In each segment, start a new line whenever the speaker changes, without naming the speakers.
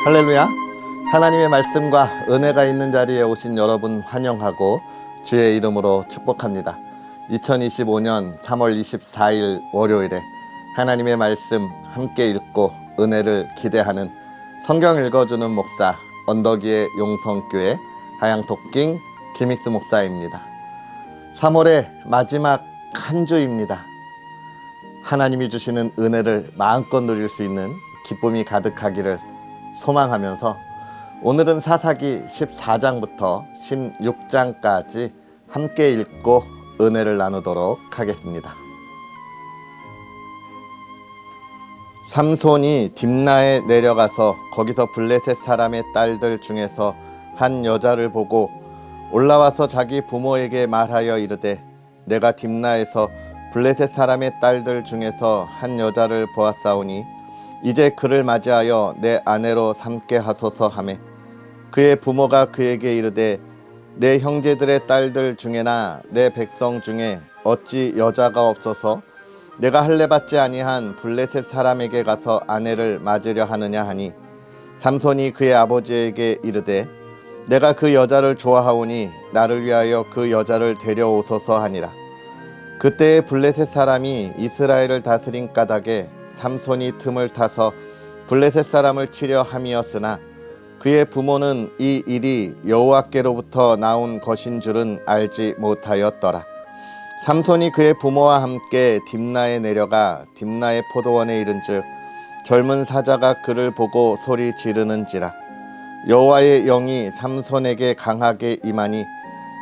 할렐루야. 하나님의 말씀과 은혜가 있는 자리에 오신 여러분 환영하고 주의 이름으로 축복합니다. 2025년 3월 24일 월요일에 하나님의 말씀 함께 읽고 은혜를 기대하는 성경 읽어주는 목사 언덕위의 용성교회 하양독king 김익수 목사입니다. 3월의 마지막 한 주입니다. 하나님이 주시는 은혜를 마음껏 누릴 수 있는 기쁨이 가득하기를 소망하면서 오늘은 사사기 14장부터 16장까지 함께 읽고 은혜를 나누도록 하겠습니다. 삼손이 딥나에 내려가서 거기서 블레셋 사람의 딸들 중에서 한 여자를 보고 올라와서 자기 부모에게 말하여 이르되 내가 딥나에서 블레셋 사람의 딸들 중에서 한 여자를 보았사오니 이제 그를 맞이하여 내 아내로 삼게 하소서 하매 그의 부모가 그에게 이르되 내 형제들의 딸들 중에나 내 백성 중에 어찌 여자가 없어서 내가 할례받지 아니한 블레셋 사람에게 가서 아내를 맞으려 하느냐 하니 삼손이 그의 아버지에게 이르되 내가 그 여자를 좋아하오니 나를 위하여 그 여자를 데려오소서 하니라. 그때에 블레셋 사람이 이스라엘을 다스린 까닭에 삼손이 틈을 타서 블레셋 사람을 치려 함이었으나 그의 부모는 이 일이 여호와께로부터 나온 것인 줄은 알지 못하였더라. 삼손이 그의 부모와 함께 딥나에 내려가 딥나의 포도원에 이른즉 젊은 사자가 그를 보고 소리 지르는지라. 여호와의 영이 삼손에게 강하게 임하니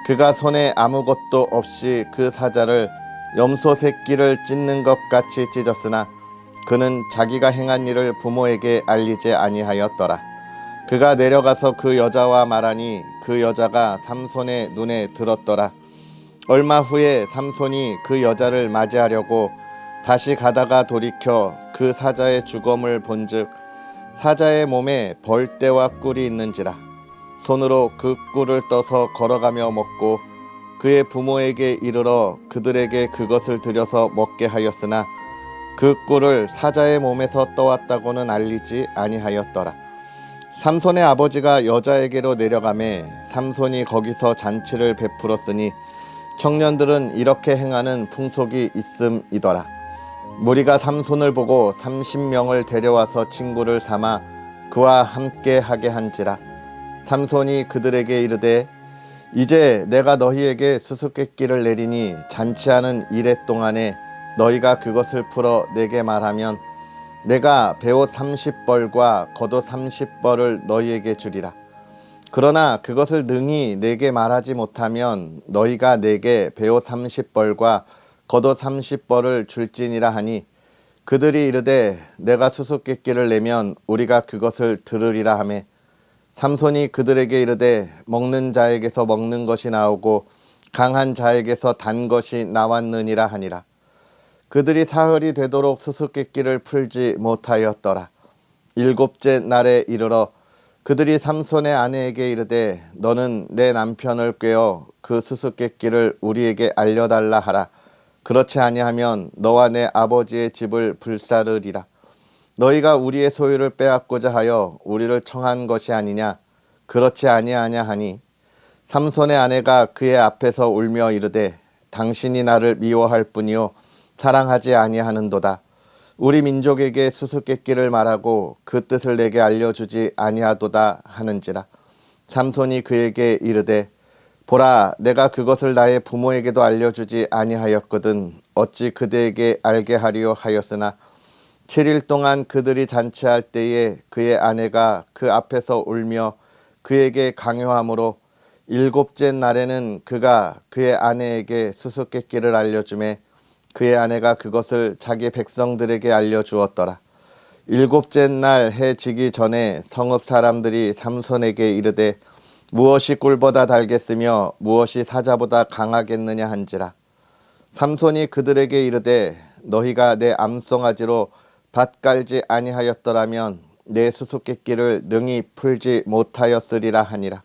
그가 손에 아무것도 없이 그 사자를 염소 새끼를 찢는 것 같이 찢었으나 그는 자기가 행한 일을 부모에게 알리지 아니하였더라. 그가 내려가서 그 여자와 말하니 그 여자가 삼손의 눈에 들었더라. 얼마 후에 삼손이 그 여자를 맞이하려고 다시 가다가 돌이켜 그 사자의 주검을 본즉 사자의 몸에 벌떼와 꿀이 있는지라. 손으로 그 꿀을 떠서 걸어가며 먹고 그의 부모에게 이르러 그들에게 그것을 들여서 먹게 하였으나 그 꿀을 사자의 몸에서 떠왔다고는 알리지 아니하였더라. 삼손의 아버지가 여자에게로 내려가매 삼손이 거기서 잔치를 베풀었으니 청년들은 이렇게 행하는 풍속이 있음이더라. 무리가 삼손을 보고 30명을 데려와서 친구를 삼아 그와 함께 하게 한지라. 삼손이 그들에게 이르되 이제 내가 너희에게 수수께끼를 내리니 잔치하는 이래 동안에 너희가 그것을 풀어 내게 말하면 내가 베옷 30벌과 겉옷 30벌을 너희에게 주리라. 그러나 그것을 능히 내게 말하지 못하면 너희가 내게 베옷 30벌과 겉옷 30벌을 줄지니라 하니 그들이 이르되 내가 수수께끼를 내면 우리가 그것을 들으리라 하매 삼손이 그들에게 이르되 먹는 자에게서 먹는 것이 나오고 강한 자에게서 단 것이 나왔느니라 하니라. 그들이 사흘이 되도록 수수께끼를 풀지 못하였더라. 일곱째 날에 이르러 그들이 삼손의 아내에게 이르되 너는 내 남편을 꾀어 그 수수께끼를 우리에게 알려달라 하라. 그렇지 아니하면 너와 내 아버지의 집을 불사르리라. 너희가 우리의 소유를 빼앗고자 하여 우리를 청한 것이 아니냐. 그렇지 아니하냐 하니 삼손의 아내가 그의 앞에서 울며 이르되 당신이 나를 미워할 뿐이요 사랑하지 아니하는도다. 우리 민족에게 수수께끼를 말하고 그 뜻을 내게 알려주지 아니하도다 하는지라. 삼손이 그에게 이르되 보라 내가 그것을 나의 부모에게도 알려주지 아니하였거든 어찌 그대에게 알게 하리요 하였으나 7일 동안 그들이 잔치할 때에 그의 아내가 그 앞에서 울며 그에게 강요하므로 일곱째 날에는 그가 그의 아내에게 수수께끼를 알려주매 그의 아내가 그것을 자기 백성들에게 알려주었더라. 일곱째 날 해 지기 전에 성읍 사람들이 삼손에게 이르되 무엇이 꿀보다 달겠으며 무엇이 사자보다 강하겠느냐 한지라. 삼손이 그들에게 이르되 너희가 내 암송아지로 밭 깔지 아니하였더라면 내 수수께끼를 능히 풀지 못하였으리라 하니라.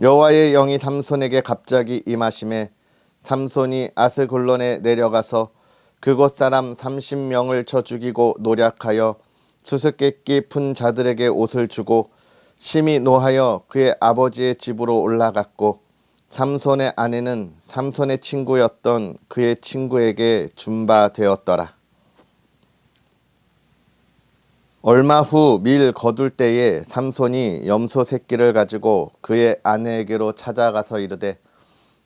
여호와의 영이 삼손에게 갑자기 임하심에 삼손이 아스글론에 내려가서 그곳 사람 30명을 쳐 죽이고 노략하여 수수께끼 푼 자들에게 옷을 주고 심히 노하여 그의 아버지의 집으로 올라갔고 삼손의 아내는 삼손의 친구였던 그의 친구에게 준 바 되었더라. 얼마 후 밀 거둘 때에 삼손이 염소 새끼를 가지고 그의 아내에게로 찾아가서 이르되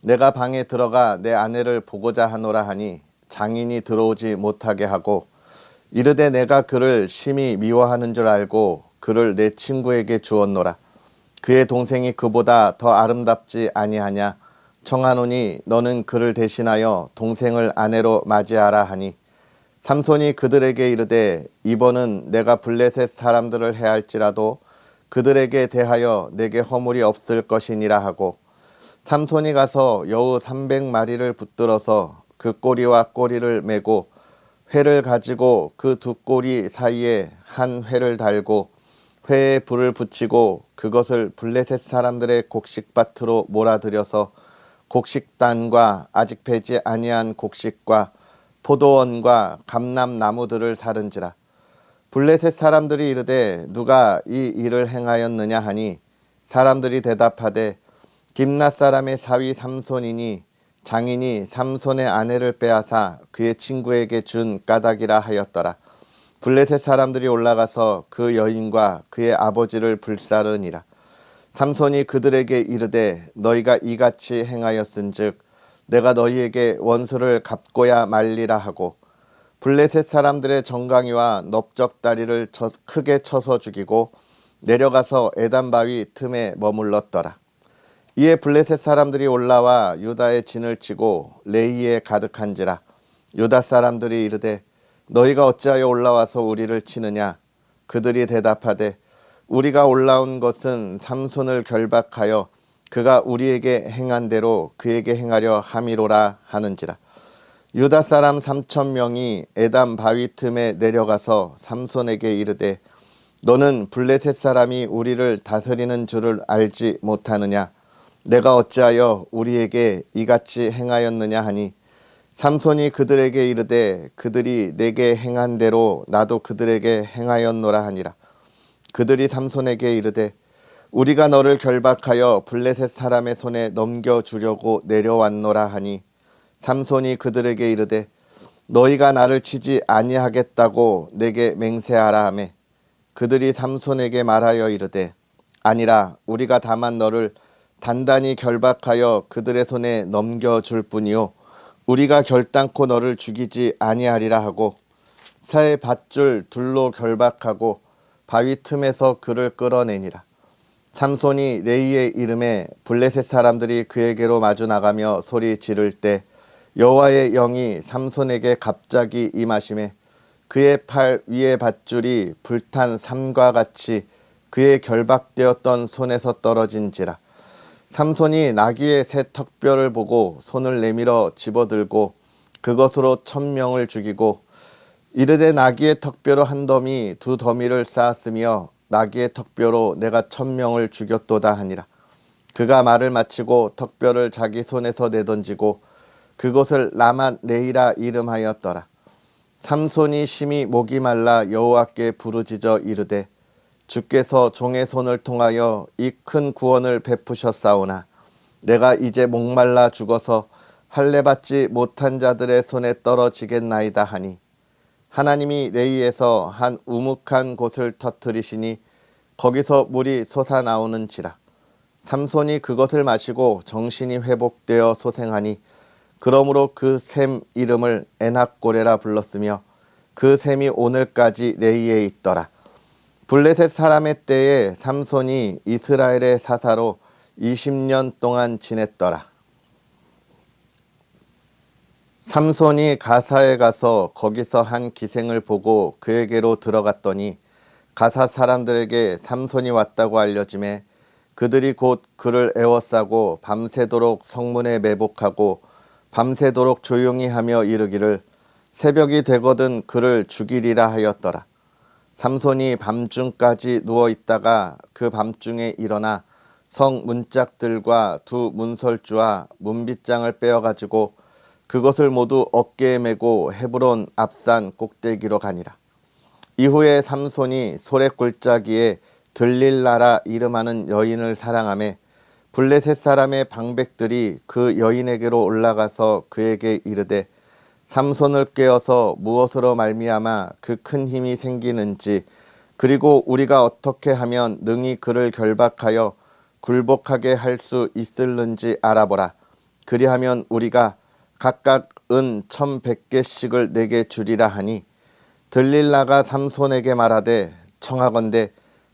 내가 방에 들어가 내 아내를 보고자 하노라 하니 장인이 들어오지 못하게 하고 이르되 내가 그를 심히 미워하는 줄 알고 그를 내 친구에게 주었노라. 그의 동생이 그보다 더 아름답지 아니하냐. 청하노니 너는 그를 대신하여 동생을 아내로 맞이하라 하니 삼손이 그들에게 이르되 이번은 내가 블레셋 사람들을 해할지라도 그들에게 대하여 내게 허물이 없을 것이니라 하고 삼손이 가서 여우 300마리를 붙들어서 그 꼬리와 꼬리를 메고 회를 가지고 그 두 꼬리 사이에 한 회를 달고 회에 불을 붙이고 그것을 블레셋 사람들의 곡식밭으로 몰아들여서 곡식단과 아직 배지 아니한 곡식과 포도원과 감람나무들을 사른지라. 블레셋 사람들이 이르되 누가 이 일을 행하였느냐 하니 사람들이 대답하되 김낫 사람의 사위 삼손이니 장인이 삼손의 아내를 빼앗아 그의 친구에게 준 까닭이라 하였더라. 블레셋 사람들이 올라가서 그 여인과 그의 아버지를 불사르니라. 삼손이 그들에게 이르되 너희가 이같이 행하였은즉 내가 너희에게 원수를 갚고야 말리라 하고 블레셋 사람들의 정강이와 넓적다리를 크게 쳐서 죽이고 내려가서 에단 바위 틈에 머물렀더라. 이에 블레셋 사람들이 올라와 유다의 진을 치고 레이에 가득한지라. 유다 사람들이 이르되 너희가 어찌하여 올라와서 우리를 치느냐. 그들이 대답하되 우리가 올라온 것은 삼손을 결박하여 그가 우리에게 행한 대로 그에게 행하려 함이로라 하는지라. 유다 사람 3,000명이 에단 바위 틈에 내려가서 삼손에게 이르되 너는 블레셋 사람이 우리를 다스리는 줄을 알지 못하느냐. 내가 어찌하여 우리에게 이같이 행하였느냐 하니 삼손이 그들에게 이르되 그들이 내게 행한 대로 나도 그들에게 행하였노라 하니라. 그들이 삼손에게 이르되 우리가 너를 결박하여 블레셋 사람의 손에 넘겨주려고 내려왔노라 하니 삼손이 그들에게 이르되 너희가 나를 치지 아니하겠다고 내게 맹세하라 하매 그들이 삼손에게 말하여 이르되 아니라 우리가 다만 너를 단단히 결박하여 그들의 손에 넘겨줄 뿐이요 우리가 결단코 너를 죽이지 아니하리라 하고 새 밧줄 둘로 결박하고 바위 틈에서 그를 끌어내니라. 삼손이 레이의 이름에 블레셋 사람들이 그에게로 마주 나가며 소리 지를 때 여호와의 영이 삼손에게 갑자기 임하심에 그의 팔 위의 밧줄이 불탄 삼과 같이 그의 결박되었던 손에서 떨어진지라. 삼손이 나귀의 새 턱뼈를 보고 손을 내밀어 집어들고 그것으로 1,000명을 죽이고 이르되 나귀의 턱뼈로 한 더미 두 더미를 쌓았으며 나귀의 턱뼈로 내가 1,000명을 죽였도다 하니라. 그가 말을 마치고 턱뼈를 자기 손에서 내던지고 그것을 라맛 레이라 이름하였더라. 삼손이 심히 목이 말라 여호와께 부르짖어 이르되 주께서 종의 손을 통하여 이 큰 구원을 베푸셨사오나 내가 이제 목말라 죽어서 할례받지 못한 자들의 손에 떨어지겠나이다 하니 하나님이 레이에서 한 우묵한 곳을 터뜨리시니 거기서 물이 솟아나오는지라. 삼손이 그것을 마시고 정신이 회복되어 소생하니 그러므로 그 샘 이름을 에낙고레라 불렀으며 그 샘이 오늘까지 레이에 있더라. 블레셋 사람의 때에 삼손이 이스라엘의 사사로 20년 동안 지냈더라. 삼손이 가사에 가서 거기서 한 기생을 보고 그에게로 들어갔더니 가사 사람들에게 삼손이 왔다고 알려지매 그들이 곧 그를 애워싸고 밤새도록 성문에 매복하고 밤새도록 조용히 하며 이르기를 새벽이 되거든 그를 죽이리라 하였더라. 삼손이 밤중까지 누워있다가 그 밤중에 일어나 성 문짝들과 두 문설주와 문빗장을 빼어가지고 그것을 모두 어깨에 메고 헤브론 앞산 꼭대기로 가니라. 이후에 삼손이 소래 골짜기에 들릴라라 이름하는 여인을 사랑하매 블레셋 사람의 방백들이 그 여인에게로 올라가서 그에게 이르되 삼손을 꾀어서 무엇으로 말미암아 그 큰 힘이 생기는지 그리고 우리가 어떻게 하면 능히 그를 결박하여 굴복하게 할 수 있을는지 알아보라. 그리하면 우리가 각각 은 1,100개씩을 내게 주리라 하니 들릴라가 삼손에게 말하되 청하건대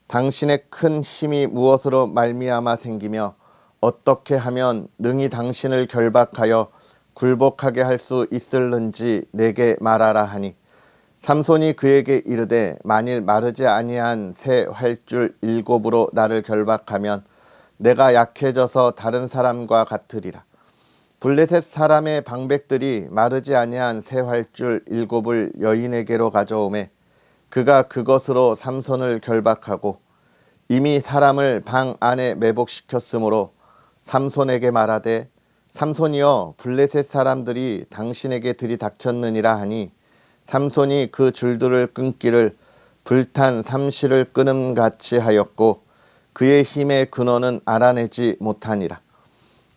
당신의 큰 힘이 무엇으로 말미암아 생기며 어떻게 하면 능히 당신을 결박하여 굴복하게 할 수 있을는지 내게 말하라 하니 삼손이 그에게 이르되 만일 마르지 아니한 새 활줄 7으로 나를 결박하면 내가 약해져서 다른 사람과 같으리라. 블레셋 사람의 방백들이 마르지 아니한 새 활줄 7을 여인에게로 가져오매 그가 그것으로 삼손을 결박하고 이미 사람을 방 안에 매복시켰으므로 삼손에게 말하되 삼손이여 블레셋 사람들이 당신에게 들이닥쳤느니라 하니 삼손이 그 줄들을 끊기를 불탄 삼시를 끊음같이 하였고 그의 힘의 근원은 알아내지 못하니라.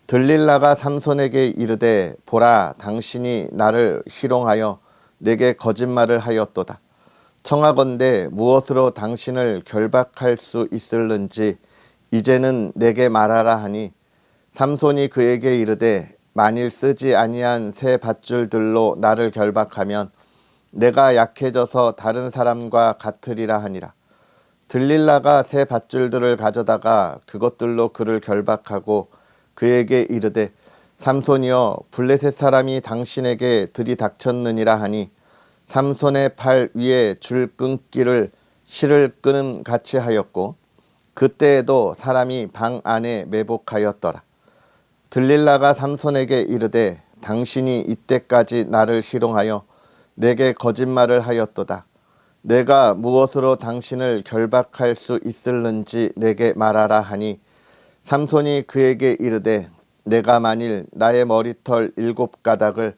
들릴라가 삼손에게 이르되 보라 당신이 나를 희롱하여 내게 거짓말을 하였도다. 청하건대 무엇으로 당신을 결박할 수 있을는지 이제는 내게 말하라 하니 삼손이 그에게 이르되 만일 쓰지 아니한 새 밧줄들로 나를 결박하면 내가 약해져서 다른 사람과 같으리라 하니라. 들릴라가 새 밧줄들을 가져다가 그것들로 그를 결박하고 그에게 이르되 삼손이여 블레셋 사람이 당신에게 들이닥쳤느니라 하니 삼손의 팔 위에 줄 끊기를 실을 끊음 같이 하였고 그때에도 사람이 방 안에 매복하였더라. 들릴라가 삼손에게 이르되 당신이 이때까지 나를 희롱하여 내게 거짓말을 하였도다. 내가 무엇으로 당신을 결박할 수 있을는지 내게 말하라 하니 삼손이 그에게 이르되 내가 만일 나의 머리털 7가닥을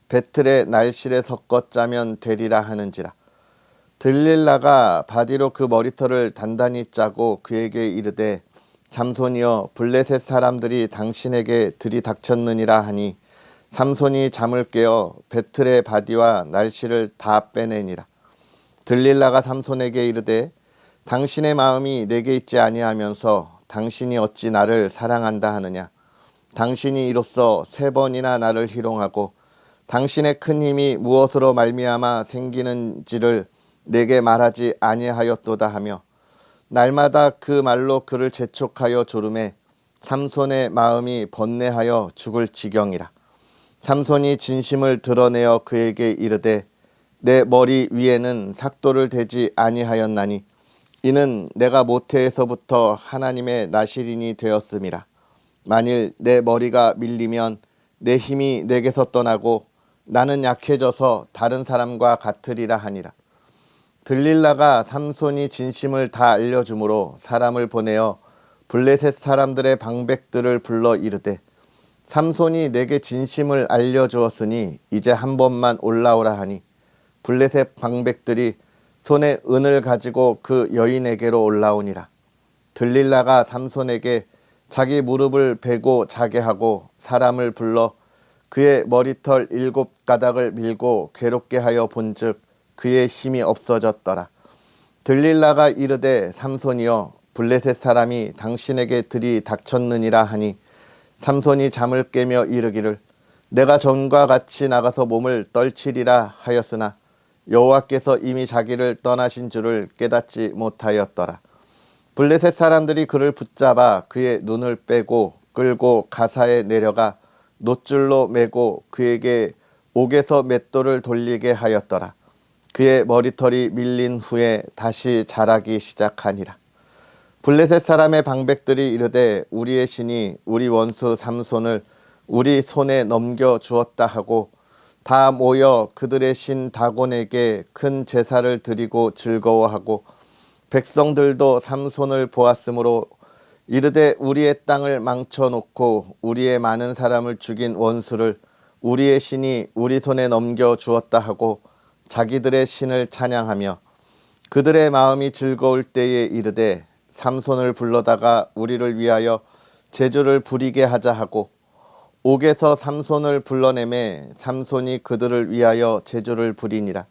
배틀의 날실에 섞어 짜면 되리라 하는지라. 들릴라가 바디로 그 머리털을 단단히 짜고 그에게 이르되 삼손이여 블레셋 사람들이 당신에게 들이닥쳤느니라 하니 삼손이 잠을 깨어 배틀의 바디와 날실을 다 빼내니라. 들릴라가 삼손에게 이르되 당신의 마음이 내게 있지 아니하면서 당신이 어찌 나를 사랑한다 하느냐. 당신이 이로써 3번이나 나를 희롱하고 당신의 큰 힘이 무엇으로 말미암아 생기는지를 내게 말하지 아니하였도다 하며 날마다 그 말로 그를 재촉하여 조르매 삼손의 마음이 번뇌하여 죽을 지경이라. 삼손이 진심을 드러내어 그에게 이르되 내 머리 위에는 삭도를 대지 아니하였나니 이는 내가 모태에서부터 하나님의 나실인이 되었음이라. 만일 내 머리가 밀리면 내 힘이 내게서 떠나고 나는 약해져서 다른 사람과 같으리라 하니라. 들릴라가 삼손이 진심을 다 알려주므로 사람을 보내어 블레셋 사람들의 방백들을 불러 이르되 삼손이 내게 진심을 알려주었으니 이제 한 번만 올라오라 하니 블레셋 방백들이 손에 은을 가지고 그 여인에게로 올라오니라. 들릴라가 삼손에게 자기 무릎을 베고 자게 하고 사람을 불러 그의 머리털 7가닥을 밀고 괴롭게 하여 본즉 그의 힘이 없어졌더라. 들릴라가 이르되 삼손이여 블레셋 사람이 당신에게 들이닥쳤느니라 하니 삼손이 잠을 깨며 이르기를 내가 전과 같이 나가서 몸을 떨치리라 하였으나 여호와께서 이미 자기를 떠나신 줄을 깨닫지 못하였더라. 블레셋 사람들이 그를 붙잡아 그의 눈을 빼고 끌고 가사에 내려가 놋줄로 매고 그에게 옥에서 맷돌을 돌리게 하였더라. 그의 머리털이 밀린 후에 다시 자라기 시작하니라. 블레셋 사람의 방백들이 이르되 우리의 신이 우리 원수 삼손을 우리 손에 넘겨 주었다 하고 다 모여 그들의 신 다곤에게 큰 제사를 드리고 즐거워하고 백성들도 삼손을 보았으므로 이르되 우리의 땅을 망쳐놓고 우리의 많은 사람을 죽인 원수를 우리의 신이 우리 손에 넘겨 주었다 하고 자기들의 신을 찬양하며 그들의 마음이 즐거울 때에 이르되 삼손을 불러다가 우리를 위하여 제주를 부리게 하자 하고 옥에서 삼손을 불러내매 삼손이 그들을 위하여 제주를 부리니라.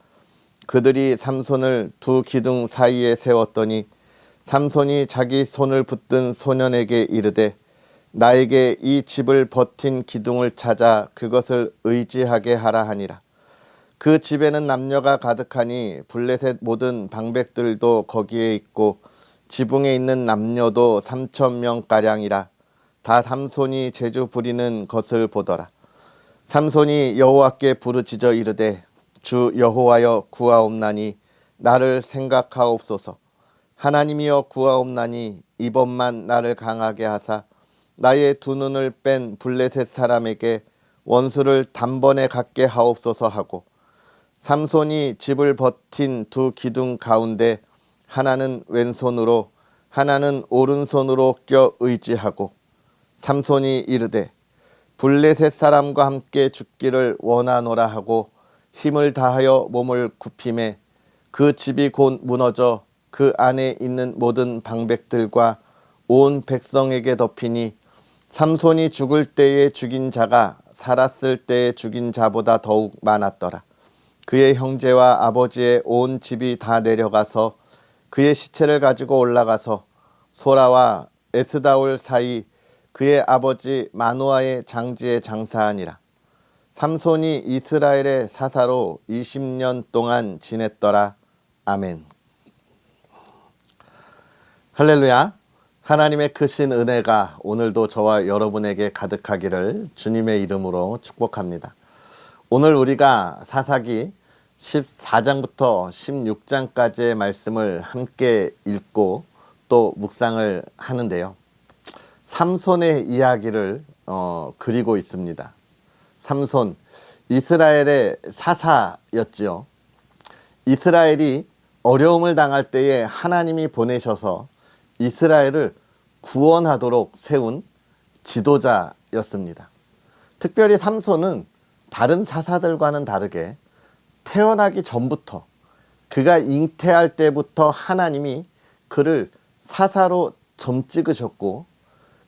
그들이 삼손을 두 기둥 사이에 세웠더니 삼손이 자기 손을 붙든 소년에게 이르되 나에게 이 집을 버틴 기둥을 찾아 그것을 의지하게 하라 하니라. 그 집에는 남녀가 가득하니 블레셋 모든 방백들도 거기에 있고 지붕에 있는 남녀도 3,000명가량이라. 다 삼손이 제주 부리는 것을 보더라. 삼손이 여호와께 부르짖어 이르되 주 여호와여 구하옵나니 나를 생각하옵소서. 하나님이여 구하옵나니 이번만 나를 강하게 하사 나의 두 눈을 뺀 블레셋 사람에게 원수를 단번에 갖게 하옵소서 하고 삼손이 집을 버틴 두 기둥 가운데 하나는 왼손으로 하나는 오른손으로 껴 의지하고 삼손이 이르되 블레셋 사람과 함께 죽기를 원하노라 하고 힘을 다하여 몸을 굽힘에 그 집이 곧 무너져 그 안에 있는 모든 방백들과 온 백성에게 덮이니 삼손이 죽을 때에 죽인 자가 살았을 때에 죽인 자보다 더욱 많았더라. 그의 형제와 아버지의 온 집이 다 내려가서 그의 시체를 가지고 올라가서 소라와 에스다올 사이 그의 아버지 마노아의 장지에 장사하니라. 삼손이 이스라엘의 사사로 20년 동안 지냈더라. 아멘. 할렐루야. 하나님의 크신 은혜가 오늘도 저와 여러분에게 가득하기를 주님의 이름으로 축복합니다. 오늘 우리가 사사기 14장부터 16장까지의 말씀을 함께 읽고 또 묵상을 하는데요. 삼손의 이야기를 그리고 있습니다. 삼손, 이스라엘의 사사였지요. 이스라엘이 어려움을 당할 때에 하나님이 보내셔서 이스라엘을 구원하도록 세운 지도자였습니다. 특별히 삼손은 다른 사사들과는 다르게 태어나기 전부터 그가 잉태할 때부터 하나님이 그를 사사로 점 찍으셨고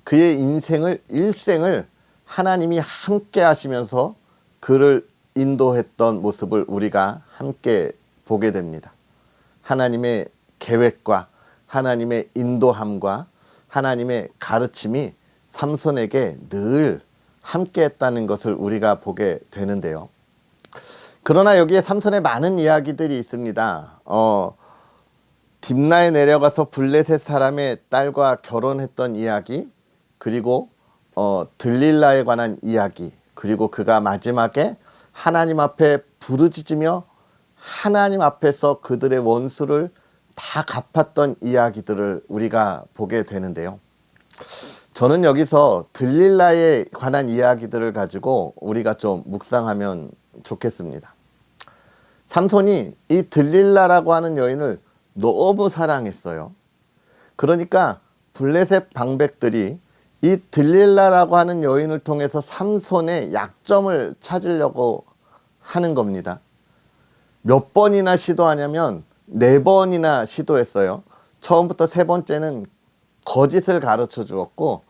그의 인생을 일생을 하나님이 함께 하시면서 그를 인도했던 모습을 우리가 함께 보게 됩니다. 하나님의 계획과 하나님의 인도함과 하나님의 가르침이 삼손에게 늘 함께 했다는 것을 우리가 보게 되는데요. 그러나 여기에 삼손의 많은 이야기들이 있습니다. 딥나에 내려가서 블레셋 사람의 딸과 결혼했던 이야기, 그리고 들릴라에 관한 이야기, 그리고 그가 마지막에 하나님 앞에 부르짖으며 하나님 앞에서 그들의 원수를 다 갚았던 이야기들을 우리가 보게 되는데요. 저는 여기서 들릴라에 관한 이야기들을 가지고 우리가 좀 묵상하면 좋겠습니다. 삼손이 이 들릴라라고 하는 여인을 너무 사랑했어요. 그러니까 블레셋 방백들이 이 들릴라라고 하는 여인을 통해서 삼손의 약점을 찾으려고 하는 겁니다. 몇 번이나 시도하냐면 4번이나 시도했어요. 처음부터 3번째는 거짓을 가르쳐 주었고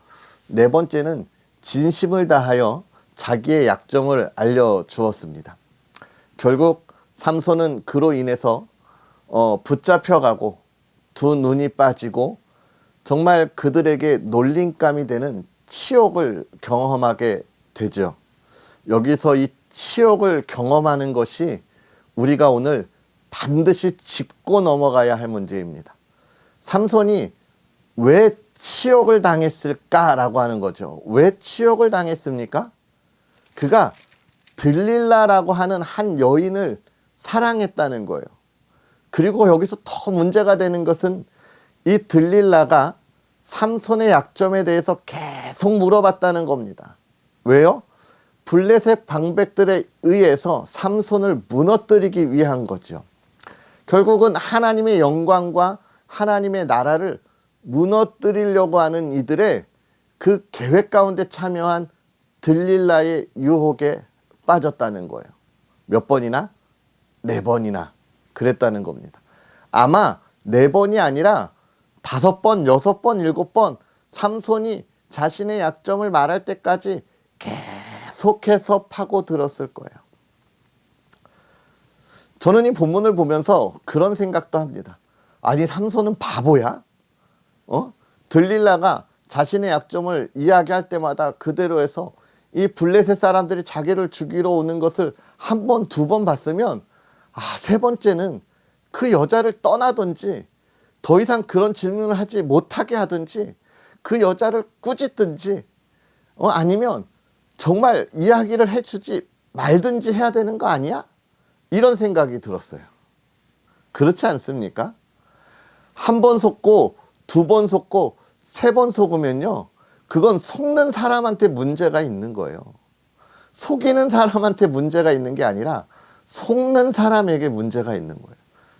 4번째는 진심을 다하여 자기의 약점을 알려주었습니다. 결국 삼손은 그로 인해서 붙잡혀가고 두 눈이 빠지고 정말 그들에게 놀림감이 되는 치욕을 경험하게 되죠. 여기서 이 치욕을 경험하는 것이 우리가 오늘 반드시 짚고 넘어가야 할 문제입니다. 삼손이 왜 치욕을 당했을까라고 하는 거죠. 왜 치욕을 당했습니까? 그가 들릴라라고 하는 한 여인을 사랑했다는 거예요. 그리고 여기서 더 문제가 되는 것은 이 들릴라가 삼손의 약점에 대해서 계속 물어봤다는 겁니다. 왜요? 블레셋 방백들에 의해서 삼손을 무너뜨리기 위한 거죠. 결국은 하나님의 영광과 하나님의 나라를 무너뜨리려고 하는 이들의 그 계획 가운데 참여한 들릴라의 유혹에 빠졌다는 거예요. 몇 번이나? 4번이나 그랬다는 겁니다. 아마 4번이 아니라 5번, 6번, 7번 삼손이 자신의 약점을 말할 때까지 계속해서 파고들었을 거예요. 저는 이 본문을 보면서 그런 생각도 합니다. 아니, 삼손은 바보야? 들릴라가 자신의 약점을 이야기할 때마다 그대로 해서 이 블레셋 사람들이 자기를 죽이러 오는 것을 1번, 2번 봤으면 3번째는 그 여자를 떠나든지 더 이상 그런 질문을 하지 못하게 하든지 그 여자를 꾸짖든지 아니면 정말 이야기를 해주지 말든지 해야 되는 거 아니야? 이런 생각이 들었어요. 그렇지 않습니까? 1번 속고 2번 속고 3번 속으면요, 그건 속는 사람한테 문제가 있는 거예요. 속이는 사람한테 문제가 있는 게 아니라 속는 사람에게 문제가 있는 거예요.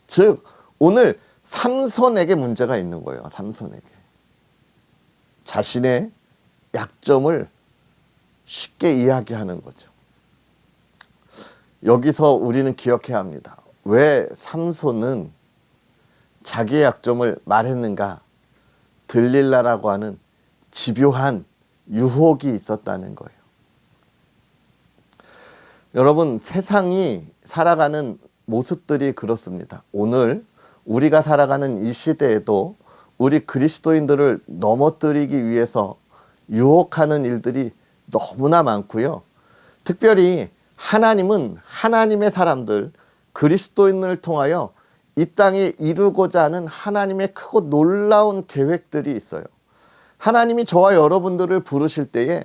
즉 오늘 삼손에게 문제가 있는 거예요. 삼손에게. 자신의 약점을 쉽게 이야기하는 거죠. 여기서 우리는 기억해야 합니다. 왜 삼손은 자기의 약점을 말했는가? 들릴라라고 하는 집요한 유혹이 있었다는 거예요. 여러분, 세상이 살아가는 모습들이 그렇습니다. 오늘 우리가 살아가는 이 시대에도 우리 그리스도인들을 넘어뜨리기 위해서 유혹하는 일들이 너무나 많고요. 특별히 하나님은 하나님의 사람들, 그리스도인을 통하여 이 땅에 이루고자 하는 하나님의 크고 놀라운 계획들이 있어요. 하나님이 저와 여러분들을 부르실 때에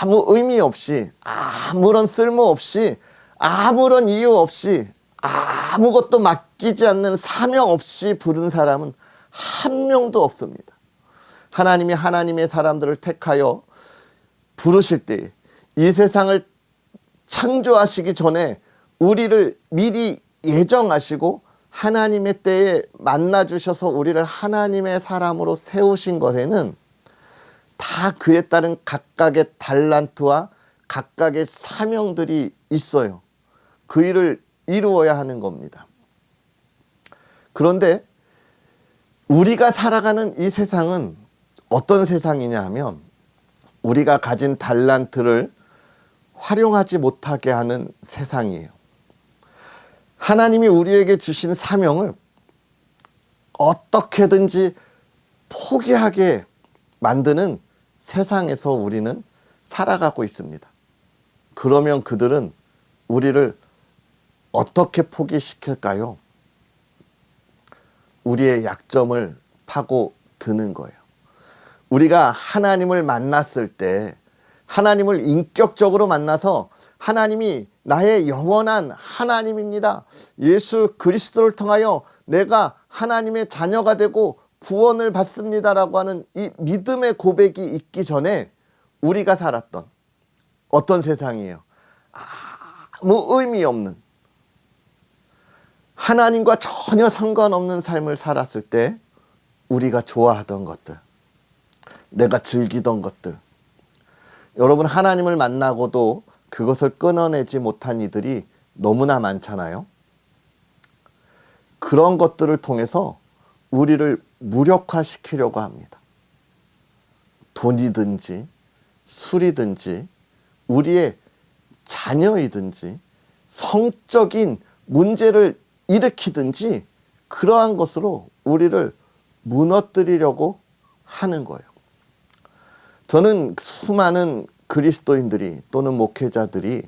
아무 의미 없이, 아무런 쓸모 없이, 아무런 이유 없이, 아무것도 맡기지 않는 사명 없이 부른 사람은 한 명도 없습니다. 하나님이 하나님의 사람들을 택하여 부르실 때에 이 세상을 창조하시기 전에 우리를 미리 예정하시고 하나님의 때에 만나주셔서 우리를 하나님의 사람으로 세우신 것에는 다 그에 따른 각각의 달란트와 각각의 사명들이 있어요. 그 일을 이루어야 하는 겁니다. 그런데 우리가 살아가는 이 세상은 어떤 세상이냐 하면 우리가 가진 달란트를 활용하지 못하게 하는 세상이에요. 하나님이 우리에게 주신 사명을 어떻게든지 포기하게 만드는 세상에서 우리는 살아가고 있습니다. 그러면 그들은 우리를 어떻게 포기시킬까요? 우리의 약점을 파고드는 거예요. 우리가 하나님을 만났을 때 하나님을 인격적으로 만나서 하나님이 나의 영원한 하나님입니다. 예수 그리스도를 통하여 내가 하나님의 자녀가 되고 구원을 받습니다라고 하는 이 믿음의 고백이 있기 전에 우리가 살았던 어떤 세상이에요? 아무 의미 없는, 하나님과 전혀 상관없는 삶을 살았을 때 우리가 좋아하던 것들, 내가 즐기던 것들, 여러분 하나님을 만나고도 그것을 끊어내지 못한 이들이 너무나 많잖아요. 그런 것들을 통해서 우리를 무력화시키려고 합니다. 돈이든지 술이든지 우리의 자녀이든지 성적인 문제를 일으키든지 그러한 것으로 우리를 무너뜨리려고 하는 거예요. 저는 수많은 그리스도인들이 또는 목회자들이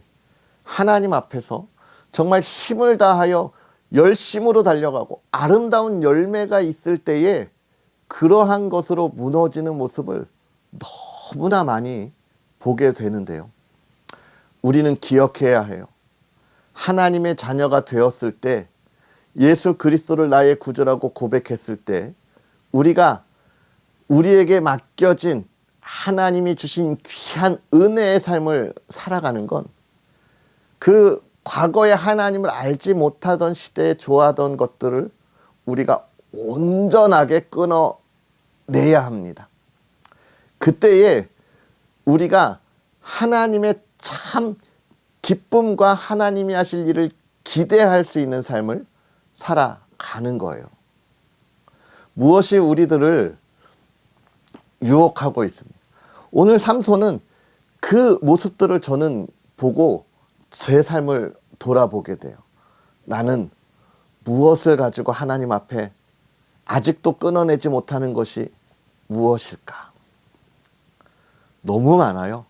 하나님 앞에서 정말 힘을 다하여 열심으로 달려가고 아름다운 열매가 있을 때에 그러한 것으로 무너지는 모습을 너무나 많이 보게 되는데요. 우리는 기억해야 해요. 하나님의 자녀가 되었을 때, 예수 그리스도를 나의 구주라고 고백했을 때 우리가 우리에게 맡겨진 하나님이 주신 귀한 은혜의 삶을 살아가는 건 그 과거에 하나님을 알지 못하던 시대에 좋아하던 것들을 우리가 온전하게 끊어내야 합니다. 그때에 우리가 하나님의 참 기쁨과 하나님이 하실 일을 기대할 수 있는 삶을 살아가는 거예요. 무엇이 우리들을 유혹하고 있습니다. 오늘 삼손은 그 모습들을 저는 보고 제 삶을 돌아보게 돼요. 나는 무엇을 가지고 하나님 앞에 아직도 끊어내지 못하는 것이 무엇일까? 너무 많아요.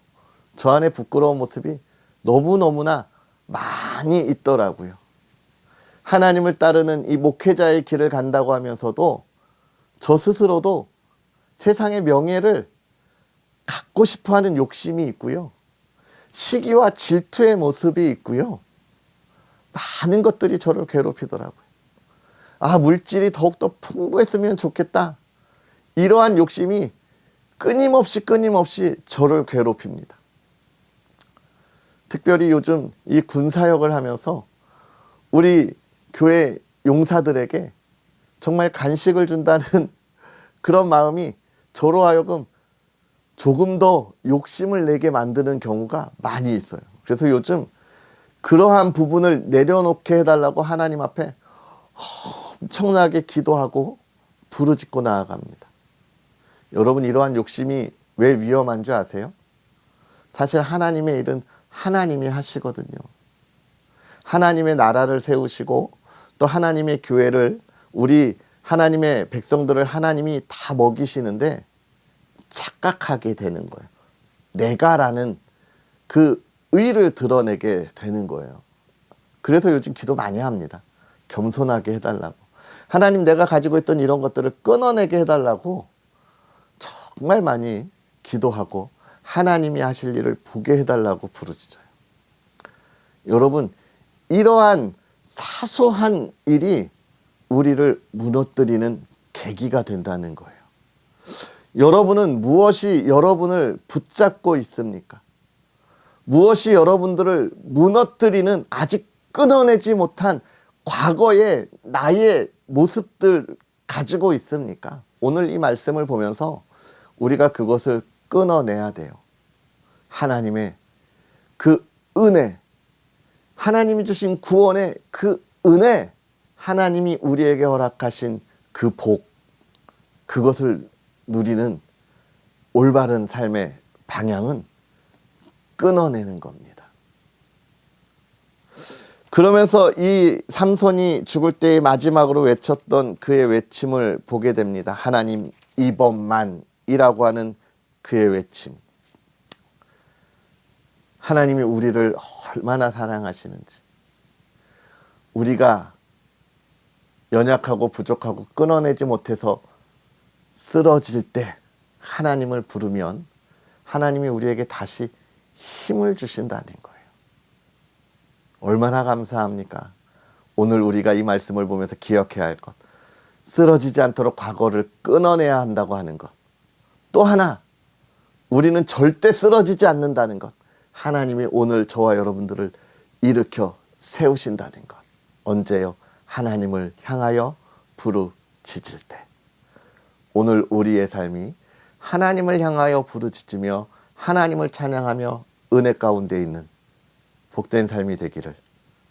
저 안에 부끄러운 모습이 너무너무나 많이 있더라고요. 하나님을 따르는 이 목회자의 길을 간다고 하면서도 저 스스로도 세상의 명예를 갖고 싶어하는 욕심이 있고요. 시기와 질투의 모습이 있고요. 많은 것들이 저를 괴롭히더라고요. 물질이 더욱더 풍부했으면 좋겠다. 이러한 욕심이 끊임없이 저를 괴롭힙니다. 특별히 요즘 이 군사역을 하면서 우리 교회 용사들에게 정말 간식을 준다는 그런 마음이 저로 하여금 조금 더 욕심을 내게 만드는 경우가 많이 있어요. 그래서 요즘 그러한 부분을 내려놓게 해달라고 하나님 앞에 엄청나게 기도하고 부르짖고 나아갑니다. 여러분, 이러한 욕심이 왜 위험한 줄 아세요? 사실 하나님의 일은 하나님이 하시거든요. 하나님의 나라를 세우시고 또 하나님의 교회를, 우리 하나님의 백성들을 하나님이 다 먹이시는데 착각하게 되는 거예요. 내가라는 그 의를 드러내게 되는 거예요. 그래서 요즘 기도 많이 합니다. 겸손하게 해달라고. 하나님, 내가 가지고 있던 이런 것들을 끊어내게 해달라고 정말 많이 기도하고 하나님이 하실 일을 보게 해달라고 부르짖어요. 여러분, 이러한 사소한 일이 우리를 무너뜨리는 계기가 된다는 거예요. 여러분은 무엇이 여러분을 붙잡고 있습니까? 무엇이 여러분들을 무너뜨리는, 아직 끊어내지 못한 과거의 나의 모습들 가지고 있습니까? 오늘 이 말씀을 보면서 우리가 그것을 끊어내야 돼요. 하나님의 그 은혜, 하나님이 주신 구원의 그 은혜, 하나님이 우리에게 허락하신 그 복, 그것을 누리는 올바른 삶의 방향은 끊어내는 겁니다. 그러면서 이 삼손이 죽을 때의 마지막으로 외쳤던 그의 외침을 보게 됩니다. 하나님, 이번만이라고 하는 그의 외침. 하나님이 우리를 얼마나 사랑하시는지, 우리가 연약하고 부족하고 끊어내지 못해서 쓰러질 때 하나님을 부르면 하나님이 우리에게 다시 힘을 주신다는 거예요. 얼마나 감사합니까? 오늘 우리가 이 말씀을 보면서 기억해야 할 것, 쓰러지지 않도록 과거를 끊어내야 한다고 하는 것, 또 하나, 우리는 절대 쓰러지지 않는다는 것, 하나님이 오늘 저와 여러분들을 일으켜 세우신다는 것. 언제요? 하나님을 향하여 부르짖을 때. 오늘 우리의 삶이 하나님을 향하여 부르짖으며 하나님을 찬양하며 은혜 가운데 있는 복된 삶이 되기를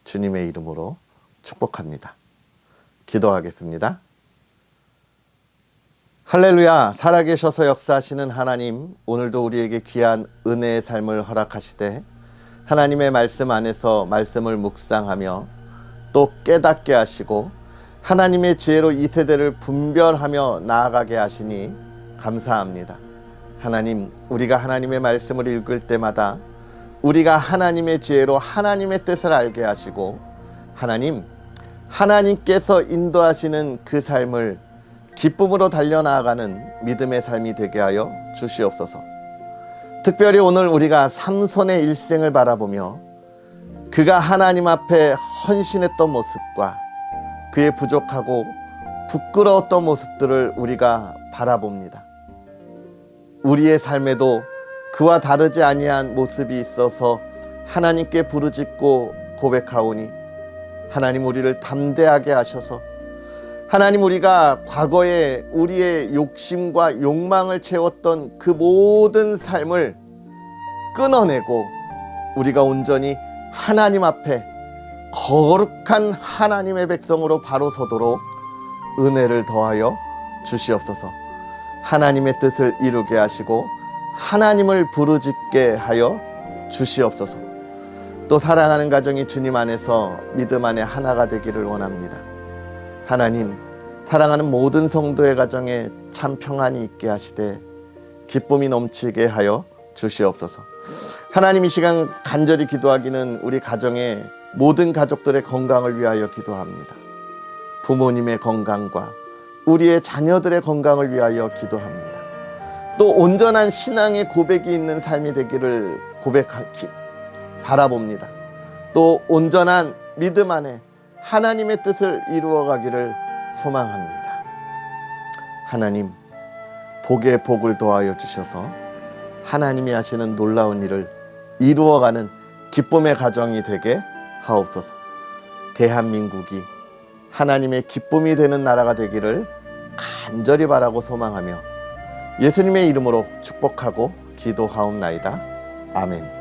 주님의 이름으로 축복합니다. 기도하겠습니다. 할렐루야. 살아계셔서 역사하시는 하나님, 오늘도 우리에게 귀한 은혜의 삶을 허락하시되 하나님의 말씀 안에서 말씀을 묵상하며 또 깨닫게 하시고 하나님의 지혜로 이 세대를 분별하며 나아가게 하시니 감사합니다. 하나님, 우리가 하나님의 말씀을 읽을 때마다 우리가 하나님의 지혜로 하나님의 뜻을 알게 하시고 하나님, 하나님께서 인도하시는 그 삶을 기쁨으로 달려나아가는 믿음의 삶이 되게 하여 주시옵소서. 특별히 오늘 우리가 삼손의 일생을 바라보며 그가 하나님 앞에 헌신했던 모습과 그의 부족하고 부끄러웠던 모습들을 우리가 바라봅니다. 우리의 삶에도 그와 다르지 아니한 모습이 있어서 하나님께 부르짖고 고백하오니 하나님, 우리를 담대하게 하셔서 하나님, 우리가 과거에 우리의 욕심과 욕망을 채웠던 그 모든 삶을 끊어내고 우리가 온전히 하나님 앞에 거룩한 하나님의 백성으로 바로 서도록 은혜를 더하여 주시옵소서. 하나님의 뜻을 이루게 하시고 하나님을 부르짖게 하여 주시옵소서. 또 사랑하는 가정이 주님 안에서 믿음 안에 하나가 되기를 원합니다. 하나님, 사랑하는 모든 성도의 가정에 참 평안이 있게 하시되 기쁨이 넘치게 하여 주시옵소서. 하나님, 이 시간 간절히 기도하기는 우리 가정의 모든 가족들의 건강을 위하여 기도합니다. 부모님의 건강과 우리의 자녀들의 건강을 위하여 기도합니다. 또 온전한 신앙의 고백이 있는 삶이 되기를 바라봅니다. 또 온전한 믿음 안에 하나님의 뜻을 이루어가기를 소망합니다. 하나님, 복에 복을 더하여 주셔서 하나님이 하시는 놀라운 일을 이루어가는 기쁨의 가정이 되게 하옵소서. 대한민국이 하나님의 기쁨이 되는 나라가 되기를 간절히 바라고 소망하며 예수님의 이름으로 축복하고 기도하옵나이다. 아멘.